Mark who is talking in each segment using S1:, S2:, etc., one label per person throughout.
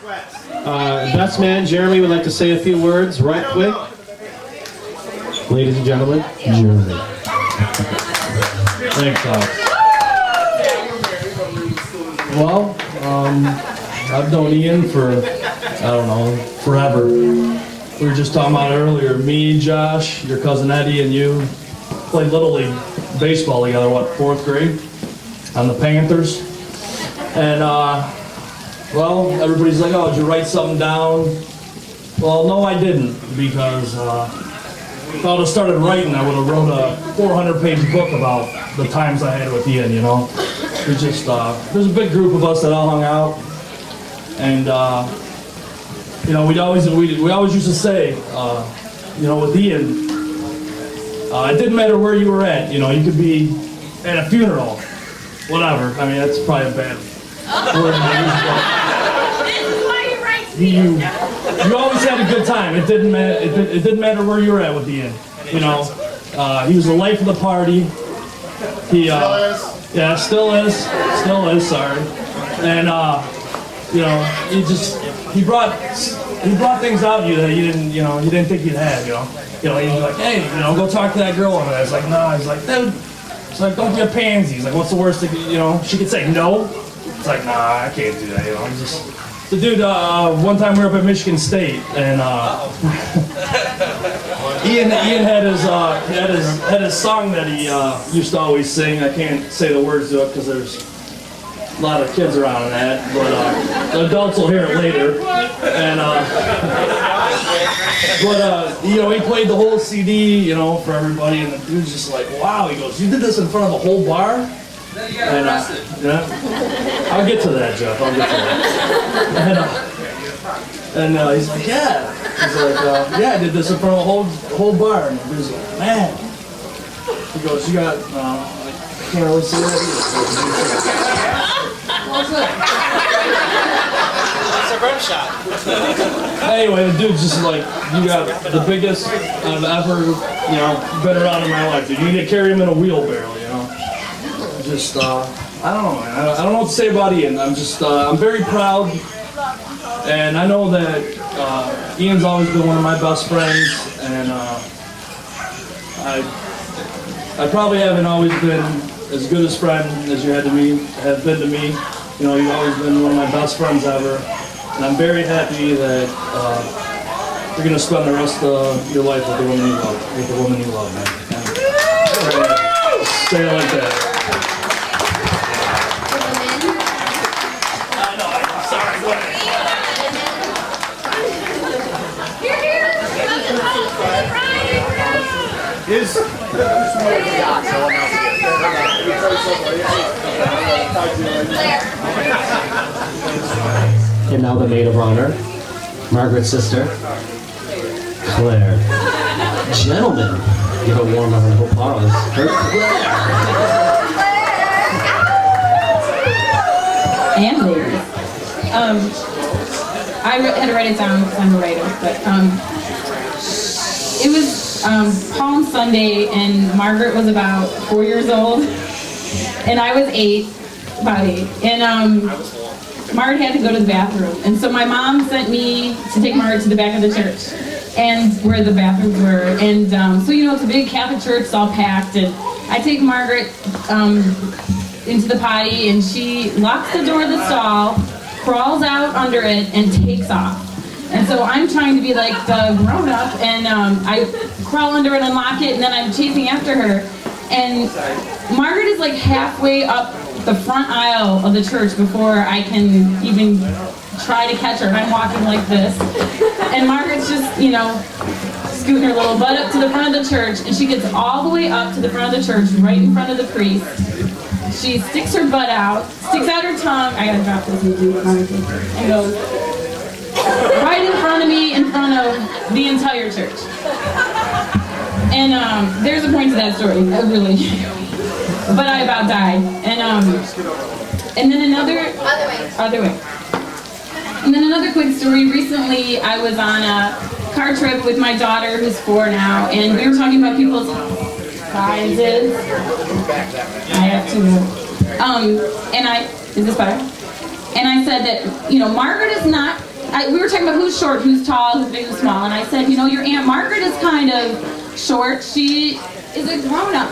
S1: Best man Jeremy would like to say a few words right quick. Ladies and gentlemen, Jeremy.
S2: Thanks, Alex. Well, I've known Ian for, I don't know, forever. We were just talking about it earlier. Me, Josh, your cousin Eddie, and you played Little League baseball together, what, 4th grade? On the Panthers. And, well, everybody's like, oh, did you write something down? Well, no, I didn't, because if I would have started writing, I would have wrote a 400-page book about the times I had with Ian, you know? There's just, there's a big group of us that all hung out, and, you know, we always used to say, you know, with Ian, it didn't matter where you were at, you know, you could be at a funeral, whatever. I mean, that's probably a bad word. You always had a good time. It didn't matter. It didn't matter where you were at with Ian. You know, he was the life of the party. He, yeah, still is. Sorry. And you know, he brought things out of you that you didn't think you'd have. You know, he'd be like, hey, you know, go talk to that girl over there. It's like, nah. He's like, dude. It's like, don't be a pansy. He's like, what's the worst thing? You know, she could say no. It's like, nah, I can't do that. You know, the dude. One time we were up at Michigan State, and Ian had his song that he used to always sing. I can't say the words to it because there's a lot of kids around in that, but the adults will hear it later. And you know, he played the whole CD, you know, for everybody, and the dude's just like, wow. He goes, you did this in front of a whole bar?
S3: Then you got arrested.
S2: Yeah, I'll get to that, Jeff. I'll get to that. And he's like, yeah. He's like, yeah, I did this in front of a whole bar. And he's like, man. He goes, you got, I can't really see that either. What's that?
S3: It's a rim shot.
S2: Anyway, the dude's just like, you got the biggest I've ever, you know, been around in my life. Dude, you need to carry him in a wheelbarrow, you know. Just, I don't know, man. I don't know what to say about Ian. I'm very proud. And I know that Ian's always been one of my best friends, and I probably haven't always been as good a friend as you have been to me. You know, you've always been one of my best friends ever, and I'm very happy that you're gonna spend the rest of your life with the woman you love, man. And, say it like that.
S1: And now the maid of honor, Margaret's sister, Claire. Gentlemen, give a warm round of applause for Claire.
S4: And ladies. I had to write it down because I'm a writer, but it was Palm Sunday, and Margaret was about 4 years old, and I was about eight, and Margaret had to go to the bathroom, and so my mom sent me to take Margaret to the back of the church, and where the bathrooms were, and so you know, it's a big Catholic church, it's all packed, and I take Margaret into the potty, and she locks the door of the stall, crawls out under it, and takes off. And so I'm trying to be like the grown-up, and I crawl under it and lock it, and then I'm chasing after her. And Margaret is like halfway up the front aisle of the church before I can even try to catch her. I'm walking like this. And Margaret's just, you know, scooting her little butt up to the front of the church, and she gets all the way up to the front of the church, right in front of the priest. She sticks her butt out, sticks out her tongue. I gotta drop this and do it, Margaret. And goes right in front of me, in front of the entire church. And there's a point to that story, really. But I about died. And then another other way. And then another quick story. Recently, I was on a car trip with my daughter, who's 4 now, and we were talking about people's sizes. I have to. Is this better? And I said that, you know, Margaret is not we were talking about who's short, who's tall, who's big, who's small, and I said, you know, your Aunt Margaret is kind of short. She is a grown-up.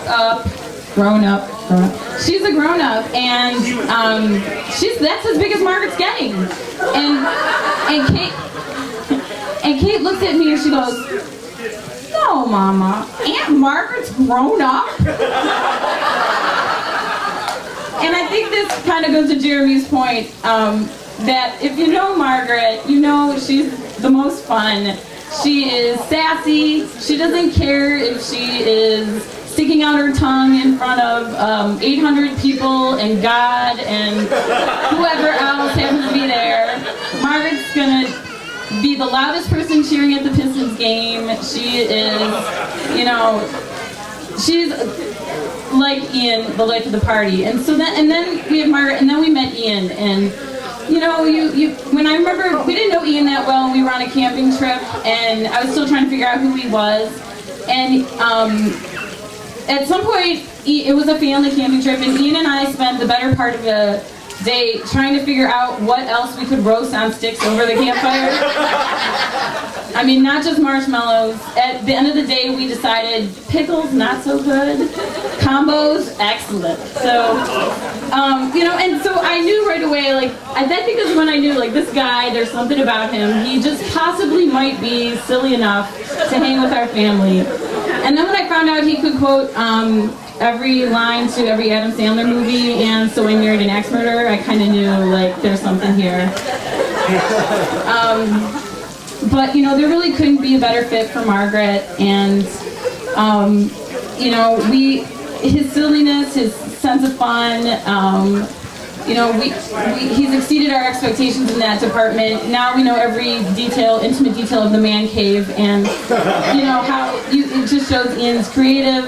S4: She's a grown-up, and that's as big as Margaret's getting. And Kate looks at me and she goes, "No, Mama, Aunt Margaret's grown up." And I think this kind of goes to Jeremy's point, that if you know Margaret, you know she's the most fun. She is sassy. She doesn't care if she is sticking out her tongue in front of 800 people and God and whoever else happens to be there. Margaret's gonna be the loudest person cheering at the Pistons game. She is, you know, she's like Iain, the life of the party. And so then we had Margaret, and then we met Iain, and you know, when I remember, we didn't know Iain that well, and we were on a camping trip, and I was still trying to figure out who he was, and at some point, it was a family camping trip, and Iain and I spent the better part of a day trying to figure out what else we could roast on sticks over the campfire. I mean, not just marshmallows. At the end of the day, we decided pickles, not so good. Combos, excellent. So, you know, and so I knew right away, like, I think is when I knew, like, this guy, there's something about him. He just possibly might be silly enough to hang with our family. And then when I found out he could quote every line to every Adam Sandler movie, and So I Married an Axe Murderer, I kind of knew, like, there's something here. But, you know, there really couldn't be a better fit for Margaret, and, you know, his silliness, his sense of fun, you know, he's exceeded our expectations in that department. Now we know every detail, intimate detail of the man cave, and, you know, it just shows Iain's creative.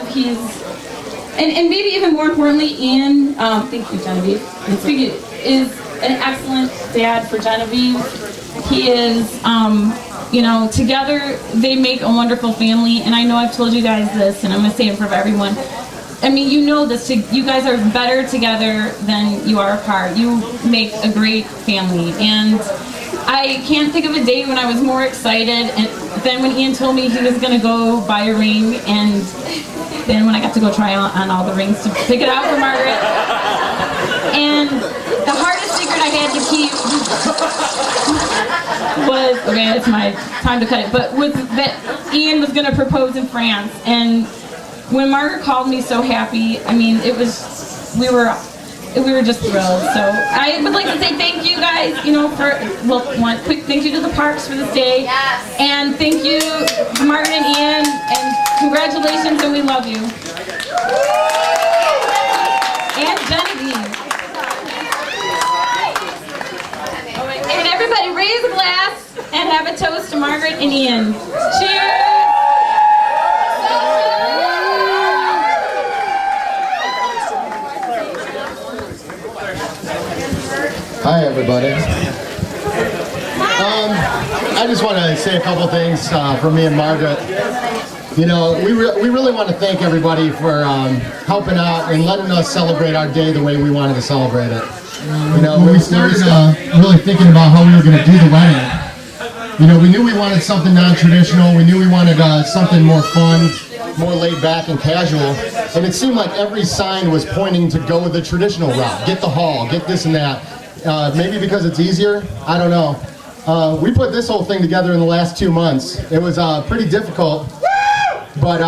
S4: And maybe even more importantly, Iain, thank you, Genevieve, is an excellent dad for Genevieve. He is, you know, together they make a wonderful family, and I know I've told you guys this, and I'm going to say it for everyone. I mean, you know this, you guys are better together than you are apart. You make a great family, and I can't think of a day when I was more excited than when Iain told me he was going to go buy a ring, and then when I got to go try on all the rings to pick it out for Margaret. And the hardest secret I had to keep was, okay, it's my time to cut it, but was that Iain was going to propose in France. And when Margaret called me so happy, I mean, we were just thrilled. So I would like to say thank you guys, you know, one quick thank you to the Parks for this day. Yes. And thank you to Margaret and Iain, and congratulations, and we love you. And Genevieve. And everybody raise a glass and have a toast to Margaret and Iain. Cheers!
S5: Hi, everybody. I just want to say a couple things for me and Margaret. You know, we really want to thank everybody for helping out and letting us celebrate our day the way we wanted to celebrate it. You know, when we started really thinking about how we were going to do the wedding, you know, we knew we wanted something non-traditional. We knew we wanted something more fun, more laid back and casual. And it seemed like every sign was pointing to go with the traditional route. Get the hall, get this and that. Maybe because it's easier, I don't know. We put this whole thing together in the last 2 months. It was pretty difficult, but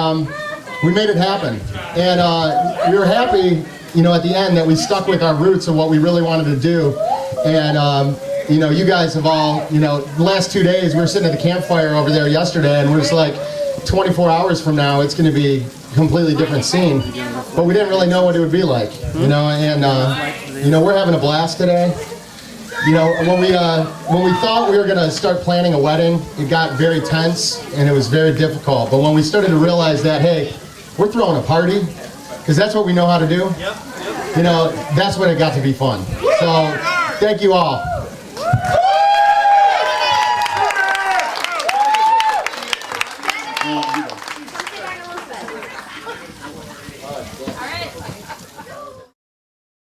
S5: we made it happen. And we were happy, you know, at the end that we stuck with our roots of what we really wanted to do. And, you know, you guys have all, you know, the last 2 days, we were sitting at the campfire over there yesterday, and we're just like, 24 hours from now, it's going to be a completely different scene. But we didn't really know what it would be like, you know, and, you know, we're having a blast today. You know, when we thought we were going to start planning a wedding, it got very tense and it was very difficult. But when we started to realize that, hey, we're throwing a party, because that's what we know how to do, you know, that's when it got to be fun. So, thank you all.